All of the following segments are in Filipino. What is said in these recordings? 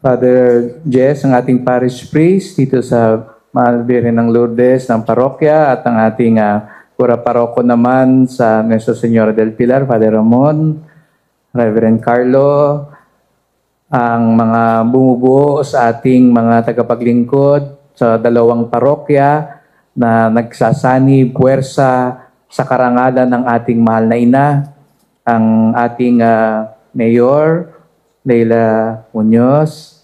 Father Jess, ang ating parish priest dito sa Mahal Birhen ng Lourdes ng parokya, at ang ating pura paroko naman sa Nuestra Señora del Pilar, Father Ramon, Reverend Carlo, ang mga bumubuo sa ating mga tagapaglingkod sa dalawang parokya na nagsasani puwersa sa karangalan ng ating mahal na ina, ang ating Mayor, Leila Muñoz,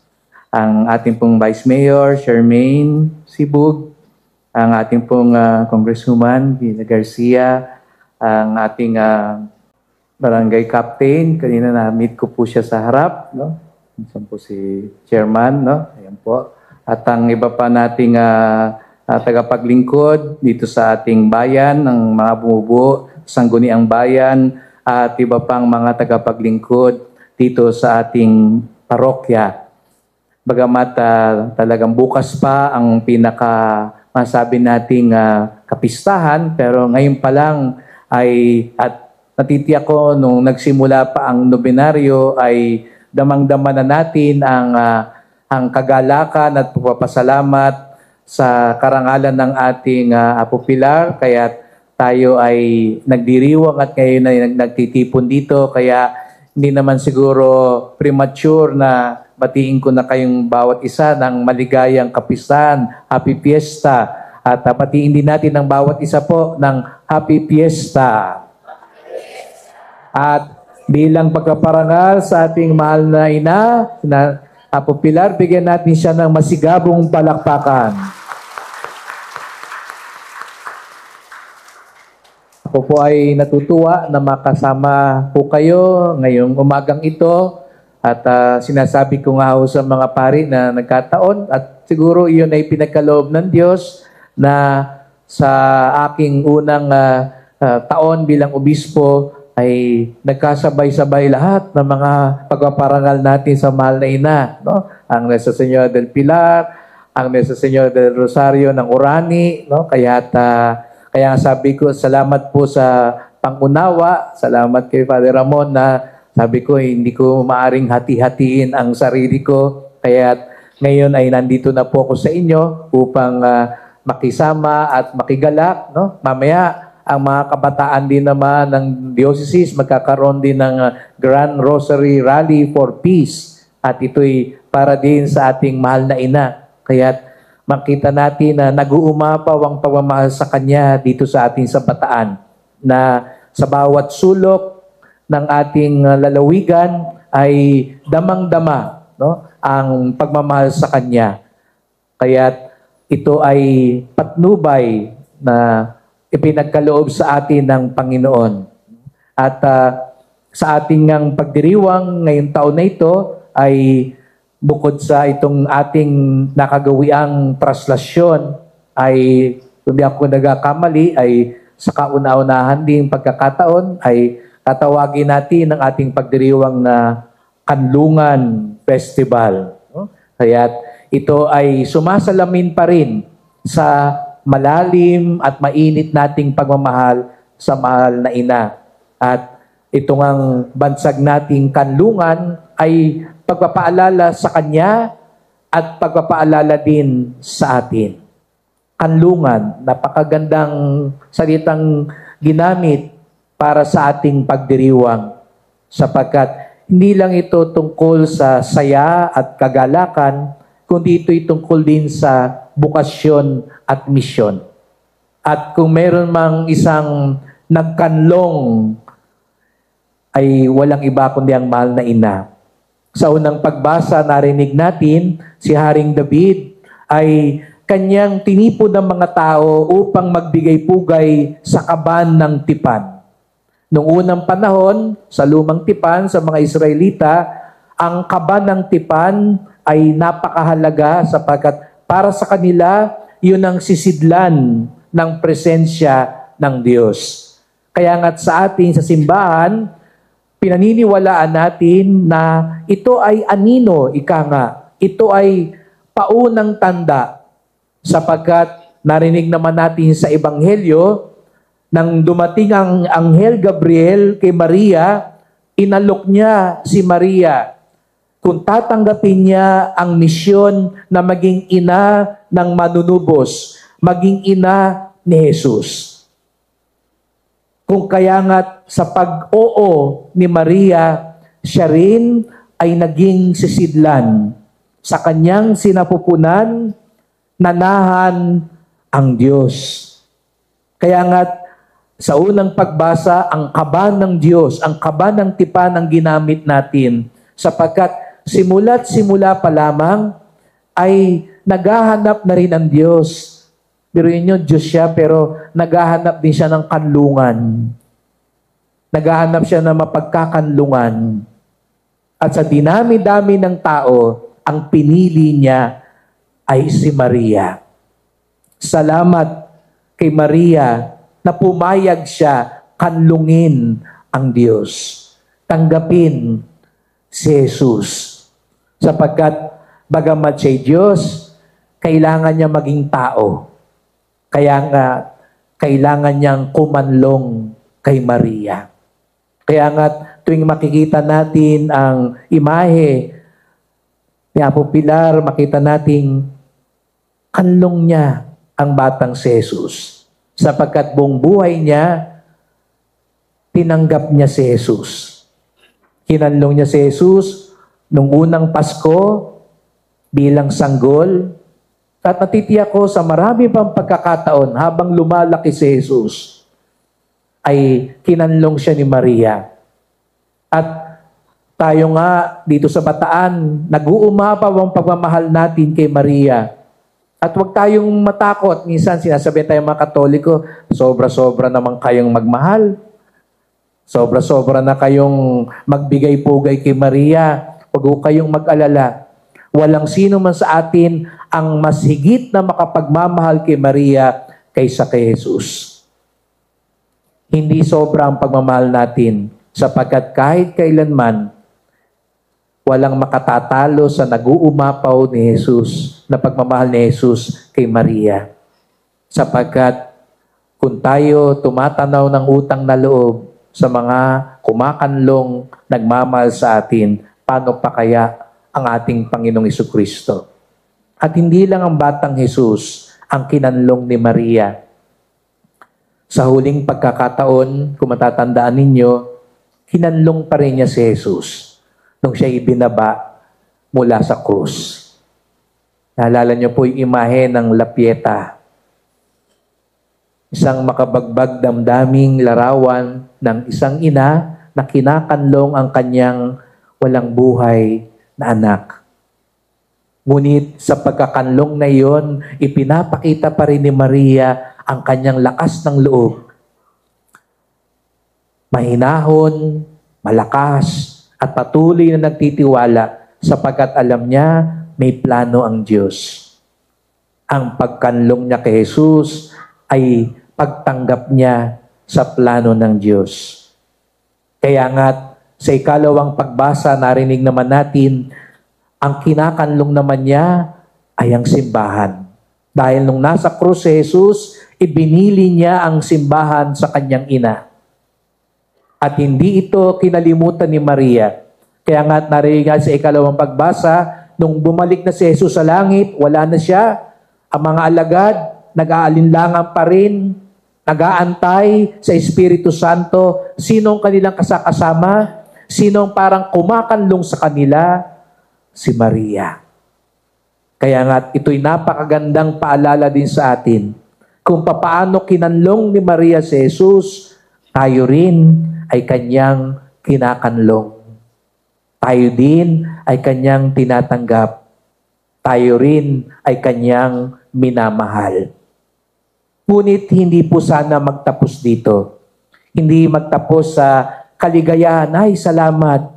ang ating pong Vice Mayor, Charmaine Sibug, ang ating pong Congresswoman, Gina Garcia, ang ating Barangay Captain, kanina na-meet ko po siya sa harap, no? Minsan po si Chairman, no? Ayan po. At ang iba pa nating tagapaglingkod dito sa ating bayan, ng mga bumubuo, Sangguniang Bayan, at iba pang mga tagapaglingkod dito sa ating parokya. Bagamat talagang bukas pa ang masabi nating kapistahan, pero ngayon pa lang at natitiyak ko nung nagsimula pa ang nobenaryo ay damang-dama na natin ang kagalakan at pagpapasalamat sa karangalan ng ating Apo Pilar. Kaya tayo ay nagdiriwang at ngayon ay nagtitipon dito. Kaya hindi naman siguro premature na batiin ko na kayong bawat isa ng maligayang kapistahan, Happy Fiesta. At batiin din natin ang bawat isa po ng Happy Fiesta. At bilang pagkaparangal sa ating mahal na ina, na Apo Pilar, bigyan natin siya ng masigabong palakpakan. Ako po ay natutuwa na makasama po kayo ngayong umagang ito. At sinasabi ko nga sa mga pari na nagkataon, at siguro iyon ay pinagkaloob ng Diyos na sa aking unang taon bilang obispo ay nagkasabay-sabay lahat ng mga pagpaparangal natin sa mahal na ina. No? Ang Nuestra Señora del Pilar, ang Nuestra Señora del Rosario ng Orani. No? Kaya sabi ko, salamat po sa pangunawa, salamat kay Father Ramon na sabi ko, hindi ko maaring hati-hatiin ang sarili ko. Kaya ngayon ay nandito na po ako sa inyo upang makisama at makigalak. No? Mamaya, ang mga kabataan din naman ng diocese magkakaroon din ng Grand Rosary Rally for Peace. At ito'y para din sa ating mahal na ina. Kaya makita natin na nag-uumapaw ang pagmamahal sa Kanya dito sa ating Bataan. Na sa bawat sulok ng ating lalawigan ay damang-dama, no? Ang pagmamahal sa Kanya. Kaya ito ay patnubay na ipinagkaloob sa atin ng Panginoon. At sa ating pagdiriwang ngayong taon na ito ay bukod sa itong ating nakagawiang traslasyon ay, kung di ako nagkakamali, ay sa kauna-unahan ding pagkakataon ay tatawagin natin ang ating pagdiriwang na Kanlungan Festival. Kaya ito ay sumasalamin pa rin sa malalim at mainit nating pagmamahal sa mahal na ina. At itong ang bansag nating kanlungan ay pagpapaalala sa Kanya at pagpapaalala din sa atin. Kanlungan, napakagandang salitang ginamit para sa ating pagdiriwang, sapagkat hindi lang ito tungkol sa saya at kagalakan, kundi ito'y tungkol din sa bukasyon at misyon. At kung meron mang isang nagkanlong, ay walang iba kundi ang mahal na ina. Sa unang pagbasa, narinig natin, si Haring David ay kanyang tinipon ng mga tao upang magbigay pugay sa kaban ng tipan. Noong unang panahon, sa lumang tipan, sa mga Israelita, ang kaban ng tipan ay napakahalaga sapagkat para sa kanila, yun ang sisidlan ng presensya ng Diyos. Kaya nga't sa atin, sa simbahan, pinaniniwalaan natin na ito ay anino, ika nga. Ito ay paunang tanda sapagkat narinig naman natin sa Ebanghelyo, nang dumating ang Anghel Gabriel kay Maria, inalok niya si Maria kung tatanggapin niya ang misyon na maging ina ng manunubos, maging ina ni Jesus. Kung kaya nga't sa pag-oo ni Maria, siya rin ay naging sisidlan. Sa kanyang sinapupunan, nanahan ang Diyos. Kaya nga't sa unang pagbasa, ang kaba ng Diyos, ang kaba ng tipan ang ginamit natin sapagkat simula't simula pa lamang ay naghahanap na rin ang Diyos. Biruin nyo, Diyos siya, pero naghahanap din siya ng kanlungan. Naghahanap siya ng mapagkakanlungan. At sa dinami-dami ng tao, ang pinili niya ay si Maria. Salamat kay Maria na pumayag siya kanlungin ang Diyos. Tanggapin si Jesus. Sapagkat bagamat siya'y Diyos, kailangan niya maging tao. Kaya nga, kailangan niyang kumanlong kay Maria. Kaya nga, tuwing makikita natin ang imahe ni Apo Pilar, makita natin kanlong niya ang batang si Jesus. Sapagkat buong buhay niya, tinanggap niya si Jesus. Kinanlong niya si Jesus nung unang Pasko bilang sanggol. At natitiyak ko sa marami pang pagkakataon habang lumalaki si Jesus, ay kinanlong siya ni Maria. At tayo nga dito sa Bataan, nag-uumapaw ang pagmamahal natin kay Maria. At huwag tayong matakot. Minsan sinasabi tayo mga Katoliko, sobra-sobra naman kayong magmahal. Sobra-sobra na kayong magbigay-pugay kay Maria. Huwag kayong mag-alala. Walang sino man sa atin ang mas higit na makapagmamahal kay Maria kaysa kay Jesus. Hindi sobra ang pagmamahal natin sapagkat kahit kailanman walang makatatalo sa nag-uumapaw ni Jesus, na pagmamahal ni Jesus kay Maria. Sapagkat kung tayo tumatanaw ng utang na loob sa mga kumakanlong nagmamahal sa atin, paano pa kaya ang ating Panginoong Jesucristo? At hindi lang ang batang Jesus ang kinanlong ni Maria. Sa huling pagkakataon, kung matatandaan ninyo, kinanlong pa rin niya si Jesus nung siya ibinaba mula sa krus. Naalala niyo po yung imahe ng Lapieta. Isang makabagbag damdaming larawan ng isang ina na kinakanlong ang kanyang walang buhay na anak. Ngunit sa pagkakanlong na iyon, ipinapakita pa rin ni Maria ang kanyang lakas ng loob. Mahinahon, malakas, at patuloy na nagtitiwala sapagkat alam niya may plano ang Diyos. Ang pagkanlong niya kay Jesus ay pagtanggap niya sa plano ng Diyos. Kaya nga, sa ikalawang pagbasa, narinig naman natin, ang kinakanlong naman niya ay ang simbahan. Dahil nung nasa krus si Jesus, ibinili niya ang simbahan sa kanyang ina. At hindi ito kinalimutan ni Maria. Kaya nga narinig sa ikalawang pagbasa, nung bumalik na si Jesus sa langit, wala na siya. Ang mga alagad, nag-aalinlangan pa rin, nag-aantay sa Espiritu Santo. Sinong kanilang kasama? Sinong parang kumakanlong sa kanila? Si Maria. Kaya nga ito'y napakagandang paalala din sa atin. Kung papaano kinanlong ni Maria si Jesus, tayo rin ay kanyang kinakanlong. Tayo din ay kanyang tinatanggap. Tayo rin ay kanyang minamahal. Ngunit hindi po sana magtapos dito. Hindi magtapos sa kaligayahan, ay salamat,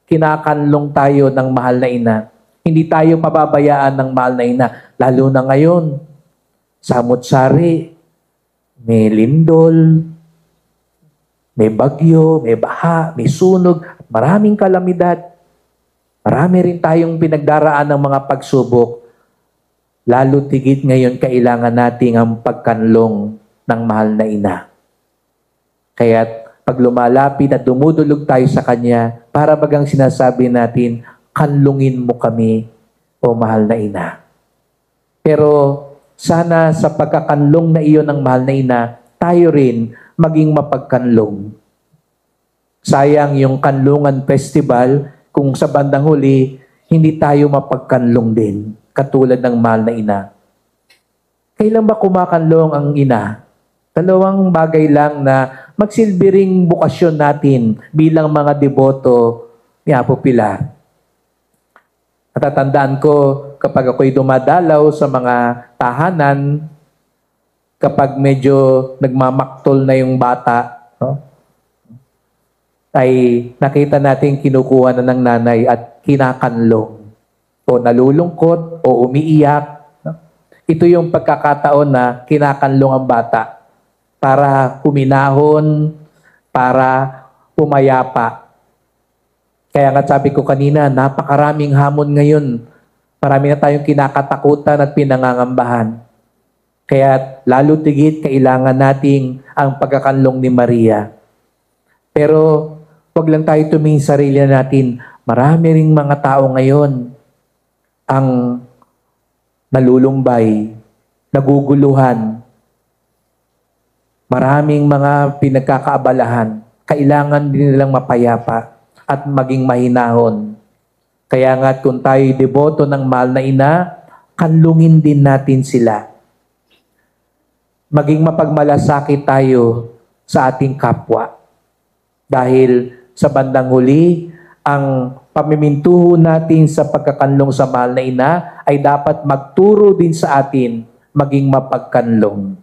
kinakanlong tayo ng mahal na ina. Hindi tayo mababayaan ng mahal na ina. Lalo na ngayon, samot-sari, may lindol, may bagyo, may baha, may sunog, maraming kalamidad. Marami rin tayong pinagdaraan ng mga pagsubok. Lalo tigit ngayon, kailangan nating ang pagkanlong ng mahal na ina. Kaya't pag lumalapit at dumudulog tayo sa Kanya, para bagang sinasabi natin, kanlungin mo kami, o mahal na ina. Pero sana sa pagkakanlong na iyon ng mahal na ina, tayo rin maging mapagkanlong. Sayang yung Kanlungan Festival kung sa bandang huli, hindi tayo mapagkanlong din, katulad ng mahal na ina. Kailan ba kumakanlong ang ina? Dalawang bagay lang na magsilbiring bukasyon natin bilang mga deboto ni Apo Pilar. Natatandaan ko kapag ako'y dumadalaw sa mga tahanan, kapag medyo nagmamaktol na yung bata, no? Ay nakita natin kinukuha na ng nanay at kinakanlong o nalulungkot o umiiyak. No? Ito yung pagkakataon na kinakanlong ang bata para kuminahon, para pumayapa. Kaya nga sabi ko kanina, napakaraming hamon ngayon. Marami na tayong kinakatakutan at pinangangambahan. Kaya lalo tigit kailangan nating ang pagkakanlong ni Maria. Pero wag lang tayo tumingin sa sarili natin. Marami ring mga tao ngayon ang nalulumbay, naguguluhan. Maraming mga pinagkakaabalahan. Kailangan din nilang mapayapa at maging mahinahon. Kaya nga kung tayo'y deboto ng mahal na ina, kanlungin din natin sila. Maging mapagmalasakit tayo sa ating kapwa. Dahil sa bandang huli, ang pamimintuho natin sa pagkakanlong sa mahal na ina ay dapat magturo din sa atin maging mapagkanlong.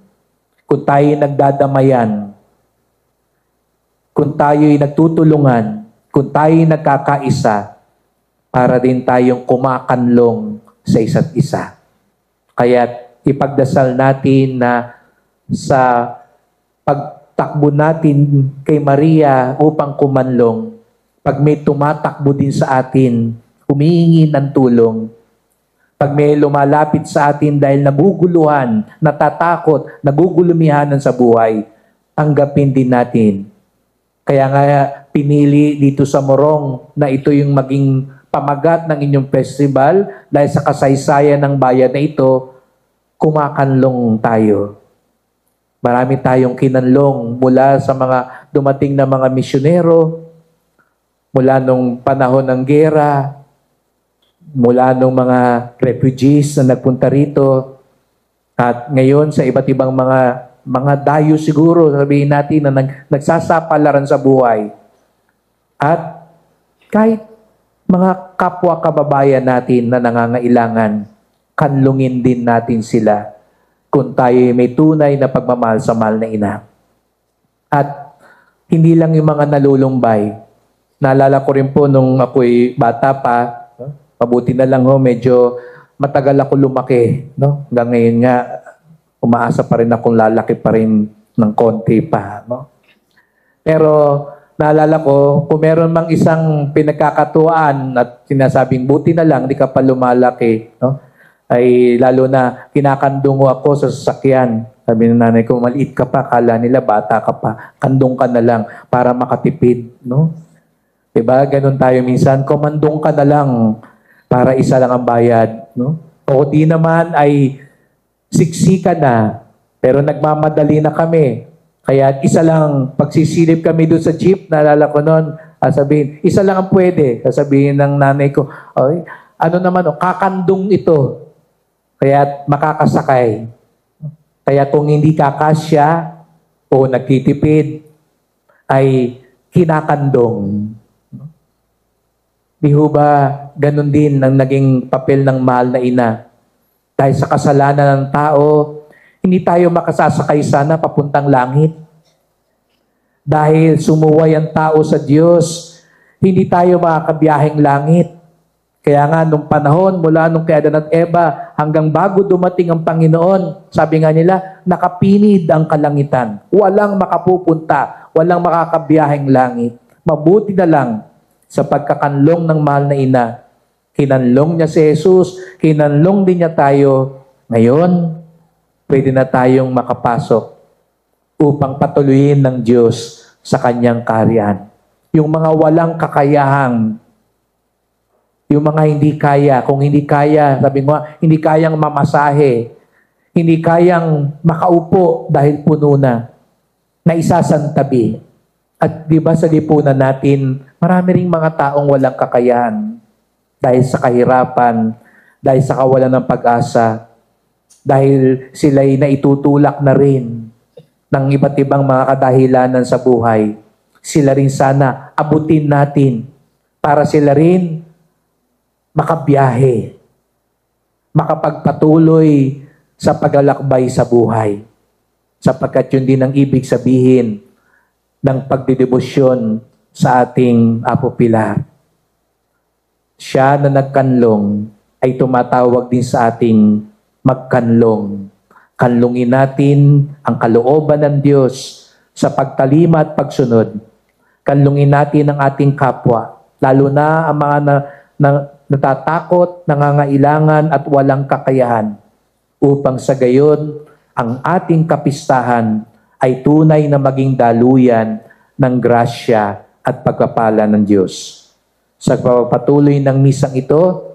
Kung tayo'y nagdadamayan, kung tayo'y nagtutulungan, kung tayo'y nagkakaisa, para din tayong kumakanlong sa isa't isa. Kaya ipagdasal natin na sa pagtakbo natin kay Maria upang kumanlong, pag may tumatakbo din sa atin, humihingi ng tulong, pag may lumalapit sa atin dahil naguguluhan, natatakot, nagugulumihanan sa buhay, tanggapin din natin. Kaya nga pinili dito sa Morong na ito yung maging pamagat ng inyong festival dahil sa kasaysayan ng bayan na ito, kumakanlong tayo. Marami tayong kinanlong mula sa mga dumating na mga misyonero, mula nung panahon ng gera, mula nung mga refugees na nagpunta rito, at ngayon sa iba't ibang mga dayo siguro, sabihin natin na nagsasapalaran sa buhay. At kahit mga kapwa kababayan natin na nangangailangan, kanlungin din natin sila kung tayo may tunay na pagmamahal sa mahal na ina. At hindi lang yung mga nalulumbay. Naalala ko rin po nung ako'y bata pa, mabuti na lang medyo matagal ako lumaki. No? Hanggang ngayon nga, umaasa pa rin akong lalaki pa rin ng konti pa. No? Pero naalala ko, kung meron mang isang pinagkakatuwaan at sinasabing buti na lang, di ka pa lumalaki, no? Ay lalo na kinakandungo ako sa sasakyan. Sabi ng nanay ko, maliit ka pa, kala nila bata ka pa, kandong ka na lang para makatipid. No? Diba? Ganun tayo minsan, kumandong ka na lang para isa lang ang bayad. No? O di naman ay siksika na, pero nagmamadali na kami. Kaya isa lang, pagsisilip kami doon sa jeep, naalala ko noon, sabihin, isa lang ang pwede. Sasabihin ng nanay ko, ay, ano naman, kakandong ito. Kaya makakasakay. Kaya kung hindi kakasya o nagtitipid, ay kinakandong. Di ho ba ganun din ang naging papel ng mahal na ina? Dahil sa kasalanan ng tao, hindi tayo makasasakay sana papuntang langit. Dahil sumuway ang tao sa Diyos, hindi tayo makakabiyaheng langit. Kaya nga, nung panahon, mula nung kay Adan at Eva, hanggang bago dumating ang Panginoon, sabi nga nila, nakapinid ang kalangitan. Walang makapupunta, walang makakabiyaheng langit. Mabuti na lang sa pagkakanlong ng mahal na ina. Kinanlong niya si Jesus, kinanlong din niya tayo. Ngayon, pwede na tayong makapasok upang patuloyin ng Diyos sa kanyang kaharian. Yung mga walang kakayahang Yung mga hindi kaya, kung hindi kaya, sabi mo, hindi kayang mamasahe, hindi kayang makaupo dahil puno na isasantabi. At di ba sa lipunan natin, marami ring mga taong walang kakayahan dahil sa kahirapan, dahil sa kawalan ng pag-asa, dahil sila'y naitutulak na rin ng iba't ibang mga kadahilanan sa buhay. Sila rin sana abutin natin para sila rin makabiyahe, makapagpatuloy sa paglalakbay sa buhay. Sapagkat yun din ang ibig sabihin ng pagdedebosyon sa ating Apo Pilar. Siya na nagkanlong ay tumatawag din sa ating magkanlong. Kanlungin natin ang kalooban ng Diyos sa pagtalima at pagsunod. Kanlungin natin ang ating kapwa, lalo na ang mga natatakot, nangangailangan at walang kakayahan, upang sa gayon ang ating kapistahan ay tunay na maging daluyan ng grasya at pagpapala ng Diyos. Sa pagpapatuloy ng misang ito,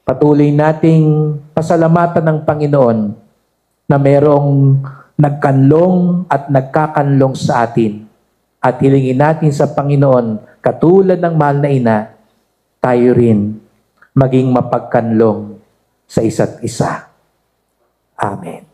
patuloy nating pasalamatan ng Panginoon na merong nagkanlong at nagkakanlong sa atin. At hilingin natin sa Panginoon, katulad ng mahal na ina, tayo rin maging mapagkanlong sa isa't isa. Amen.